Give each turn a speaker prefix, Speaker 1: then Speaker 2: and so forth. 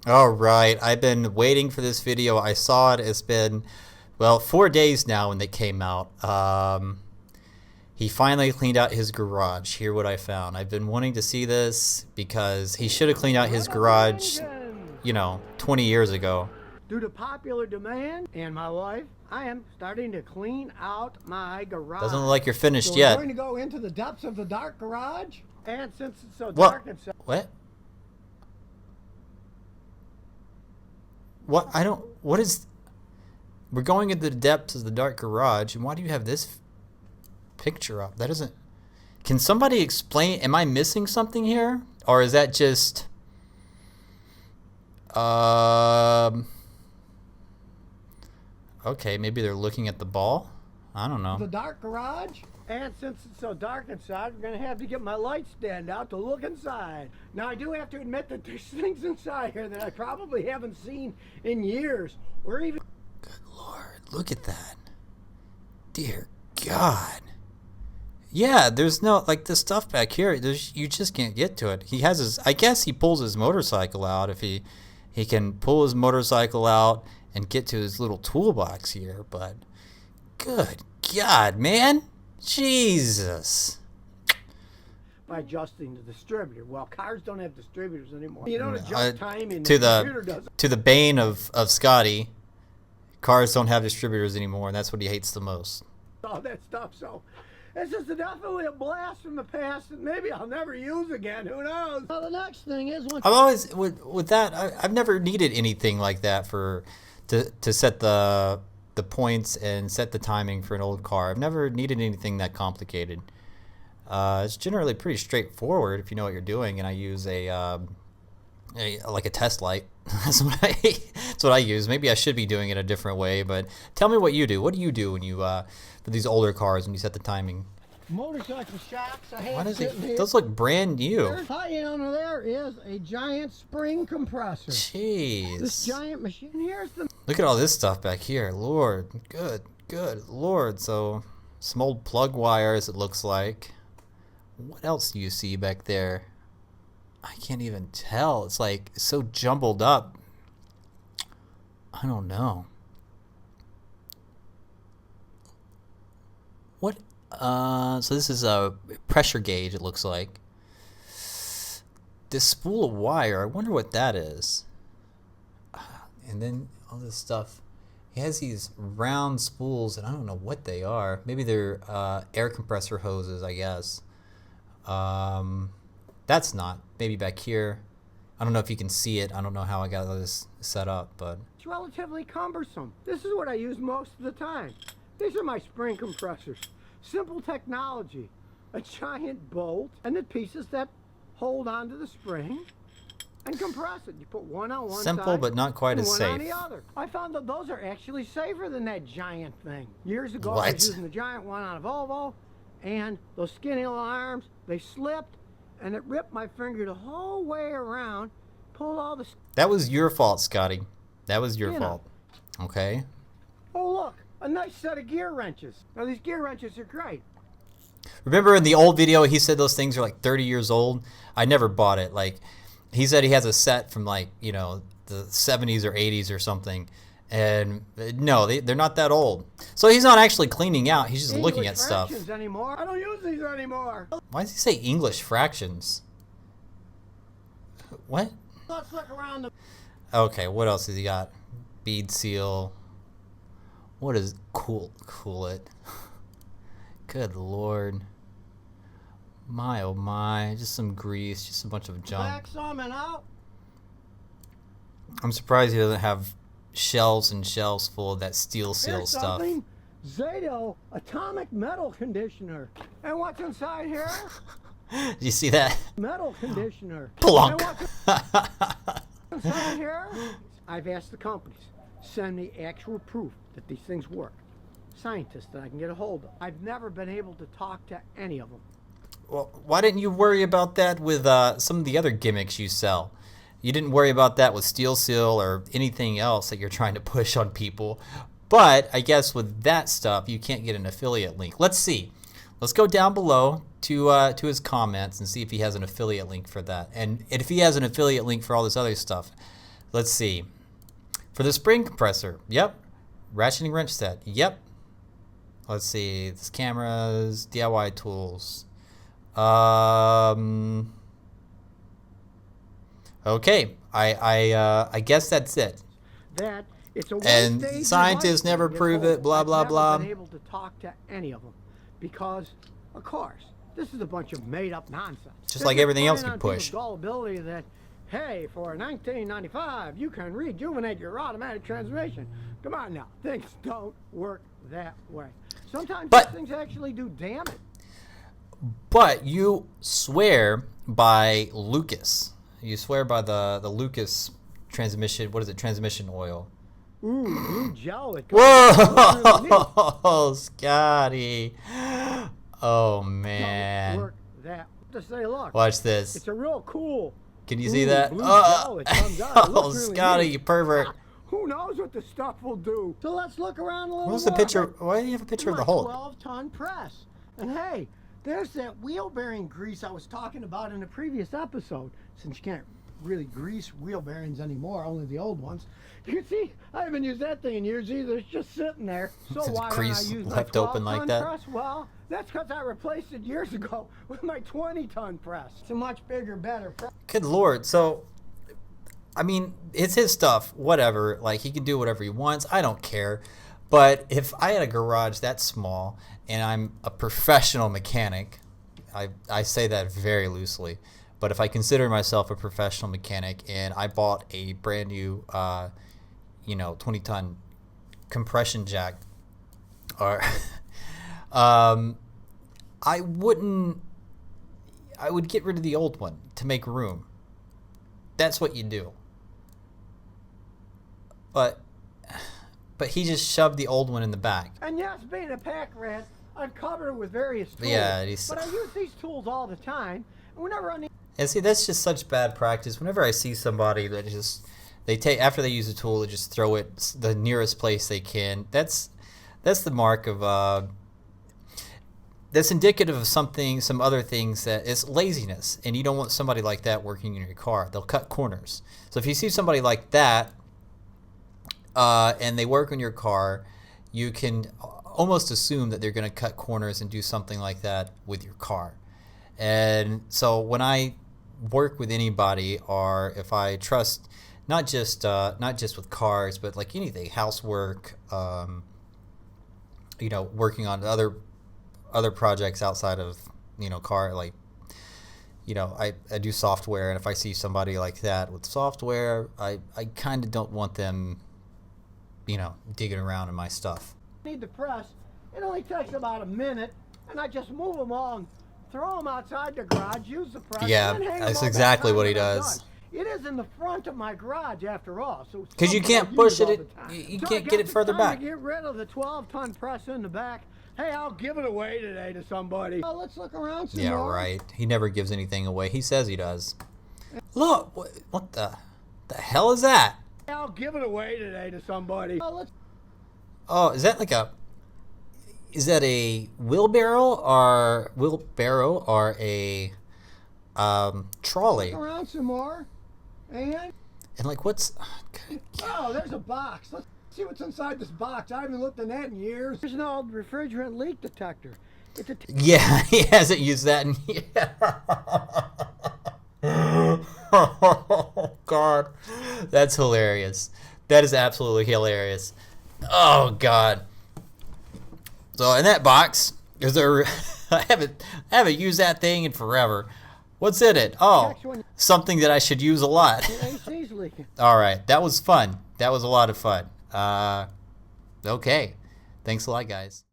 Speaker 1: All right, I've been waiting for this video. I saw it. It's been, well, 4 days now when they came out. He finally cleaned out his garage. Here what I found. I've been wanting to see this because he should have cleaned out his garage, 20 years ago.
Speaker 2: Due to popular demand and my wife, I am starting to clean out my garage.
Speaker 1: Doesn't look like you're finished
Speaker 2: so
Speaker 1: yet.
Speaker 2: We're going to go into the depths of the dark garage. And since it's so dark and so...
Speaker 1: What? What? I don't... What is... We're going into the depths of the dark garage, and why do you have this picture up? That doesn't... Can somebody explain... Am I missing something here? Or is that just... Okay, maybe they're looking at the ball? I don't know.
Speaker 2: The dark garage. And since it's so dark inside, we're going to have to get my light stand out to look inside. Now, I do have to admit that there's things inside here that I probably haven't seen in years. Or even...
Speaker 1: Good Lord, look at that. Dear God. Yeah, there's no, like, the stuff back here, you just can't get to it. He has his, I guess he pulls his motorcycle out if he can pull his motorcycle out and get to his little toolbox here, but good God, man. Jesus.
Speaker 2: By adjusting the distributor. Well, cars don't have distributors anymore. You don't adjust timing.
Speaker 1: To the bane of Scotty, cars don't have distributors anymore, and that's what he hates the most.
Speaker 2: All that stuff, so this is definitely a blast from the past that maybe I'll never use again. Who knows? Well, the next thing is...
Speaker 1: I've always, with that, I've never needed anything like that to set the points and set the timing for an old car. I've never needed anything that complicated. It's generally pretty straightforward if you know what you're doing, and I use like a test light. That's what I use. Maybe I should be doing it a different way, but tell me what you do. What do you do when you for these older cars when you set the timing?
Speaker 2: Motorcycle shocks. I have
Speaker 1: What is
Speaker 2: sitting
Speaker 1: it?
Speaker 2: here.
Speaker 1: Those look brand new.
Speaker 2: Hiding under there is a giant spring compressor.
Speaker 1: Jeez.
Speaker 2: This giant machine. Here's the...
Speaker 1: Look at all this stuff back here. Lord, good Lord. So some old plug wires, it looks like. What else do you see back there? I can't even tell. It's like so jumbled up. I don't know. What? So this is a pressure gauge, it looks like. This spool of wire, I wonder what that is. And then all this stuff. He has these round spools, and I don't know what they are. Maybe they're air compressor hoses, I guess. That's not. Maybe back here. I don't know if you can see it. I don't know how I got this set up, but...
Speaker 2: It's relatively cumbersome. This is what I use most of the time. These are my spring compressors. Simple technology. A giant bolt and the pieces that hold onto the spring and compress it. You put one on one side.
Speaker 1: Simple, but not quite as safe.
Speaker 2: One on the other. I found that those are actually safer than that giant thing. Years ago,
Speaker 1: What?
Speaker 2: I was using the giant one on a Volvo, and those skinny little arms, they slipped, and it ripped my finger the whole way around, pulled all the...
Speaker 1: That was your fault, Scotty. That was your
Speaker 2: You
Speaker 1: fault. Okay?
Speaker 2: Oh, look, a nice set of gear wrenches. Now, these gear wrenches are great.
Speaker 1: Remember in the old video, he said those things are like 30 years old? I never bought it. Like, he said he has a set from like, the 70s or 80s or something. And no, they're not that old. So he's not actually cleaning out. He's just looking at stuff.
Speaker 2: Anymore. I don't use these anymore.
Speaker 1: Why does he say English fractions? What?
Speaker 2: Let's look around the...
Speaker 1: Okay, what else has he got? Bead seal. What is cool it? Good Lord. My oh my, just some grease, just a bunch of junk.
Speaker 2: Back some and out.
Speaker 1: I'm surprised he doesn't have shelves and shelves full of that steel seal
Speaker 2: Here's
Speaker 1: stuff.
Speaker 2: something. Zato atomic metal conditioner. And what's inside here?
Speaker 1: Did you see that?
Speaker 2: Metal conditioner.
Speaker 1: Plunk.
Speaker 2: And what's inside here? I've asked the companies, send me actual proof that these things work. Scientists that I can get a hold of. I've never been able to talk to any of them.
Speaker 1: Well, why didn't you worry about that with some of the other gimmicks you sell? You didn't worry about that with Steel Seal or anything else that you're trying to push on people. But I guess with that stuff, you can't get an affiliate link. Let's see. Let's go down below to his comments and see if he has an affiliate link for that. And if he has an affiliate link for all this other stuff, Let's see. For the spring compressor, yep. Ratcheting wrench set, yep. Let's see. This cameras, DIY tools. Okay. I guess that's it.
Speaker 2: That it's a
Speaker 1: And scientists never prove it. Blah blah blah.
Speaker 2: I've never been able to talk to any of them because, of course, this is a bunch of made-up nonsense.
Speaker 1: Just like everything else you push.
Speaker 2: Gullibility that, hey, for 1995, you can rejuvenate your automatic transmission. Come on now, things don't work that way. Sometimes these things actually do damage.
Speaker 1: But you swear by Lucas. You swear by the Lucas transmission. What is it? Transmission oil.
Speaker 2: Ooh, blue gel.
Speaker 1: Whoa, Scotty. Oh man.
Speaker 2: Don't work that. To say, look.
Speaker 1: Watch this.
Speaker 2: It's a real cool.
Speaker 1: Can you see that?
Speaker 2: Blue gel. It comes out. It
Speaker 1: Oh,
Speaker 2: looks really
Speaker 1: Scotty,
Speaker 2: neat.
Speaker 1: you pervert.
Speaker 2: Who knows what the stuff will do? So let's look around a little.
Speaker 1: What's the
Speaker 2: more.
Speaker 1: picture? Why do you have a picture of the Hulk?
Speaker 2: 12-ton press. And hey, there's that wheel bearing grease I was talking about in a previous episode. Since you can't really grease wheel bearings anymore, only the old ones. You can see, I haven't used that thing in years either. It's just sitting there. So
Speaker 1: Since
Speaker 2: why don't I
Speaker 1: grease
Speaker 2: use my
Speaker 1: left open like
Speaker 2: 12-ton
Speaker 1: that?
Speaker 2: press? Well, that's because I replaced it years ago with my 20-ton press. It's a much bigger, better press.
Speaker 1: Good Lord. So, I mean, it's his stuff. Whatever. Like, he can do whatever he wants. I don't care. But if I had a garage that small and I'm a professional mechanic, I say that very loosely, but if I consider myself a professional mechanic and I bought a brand new, 20-ton compression jack, or I would get rid of the old one to make room. That's what you do. But he just shoved the old one in the back.
Speaker 2: And yes, being a pack rat, I've covered it with various tools.
Speaker 1: Yeah,
Speaker 2: but I use these tools all the time, and whenever I need.
Speaker 1: And see, that's just such bad practice. Whenever I see somebody that just after they use a tool, they just throw it the nearest place they can. That's the mark of that's indicative of some other things that is laziness, and you don't want somebody like that working in your car. They'll cut corners. So if you see somebody like that, and they work on your car, you can almost assume that they're going to cut corners and do something like that with your car. And so when I work with anybody, or if I trust, not just with cars, but like anything, housework, working on other projects outside of car, like I do software, and if I see somebody like that with software, I kind of don't want them digging around in my stuff.
Speaker 2: Need the press. It only takes about a minute, and I just move them along, throw them outside the garage, use the press.
Speaker 1: Yeah,
Speaker 2: and then hang
Speaker 1: that's
Speaker 2: them
Speaker 1: exactly
Speaker 2: all
Speaker 1: what he
Speaker 2: the time
Speaker 1: does.
Speaker 2: It is in the front of my garage after all, so
Speaker 1: because you can't push it, you can't get it further back.
Speaker 2: To get rid of the 12-ton press in the back. Hey, I'll give it away today to somebody. Oh, let's look around some more.
Speaker 1: Right. He never gives anything away. He says he does. Look, what the hell is that?
Speaker 2: I'll give it away today to somebody.
Speaker 1: Oh, is that a wheelbarrow or a trolley?
Speaker 2: Look around some more. And
Speaker 1: like what's?
Speaker 2: Oh, there's a box. Let's see what's inside this box. I haven't looked in that in years. There's an old refrigerant leak detector.
Speaker 1: Yeah, he hasn't used that in years. Oh God, that's hilarious. That is absolutely hilarious. Oh God. So in that box, is there? I haven't used that thing in forever. What's in it? Oh, something that I should use a lot.
Speaker 2: AC's leaking.
Speaker 1: All right, that was fun. That was a lot of fun. Okay, thanks a lot, guys.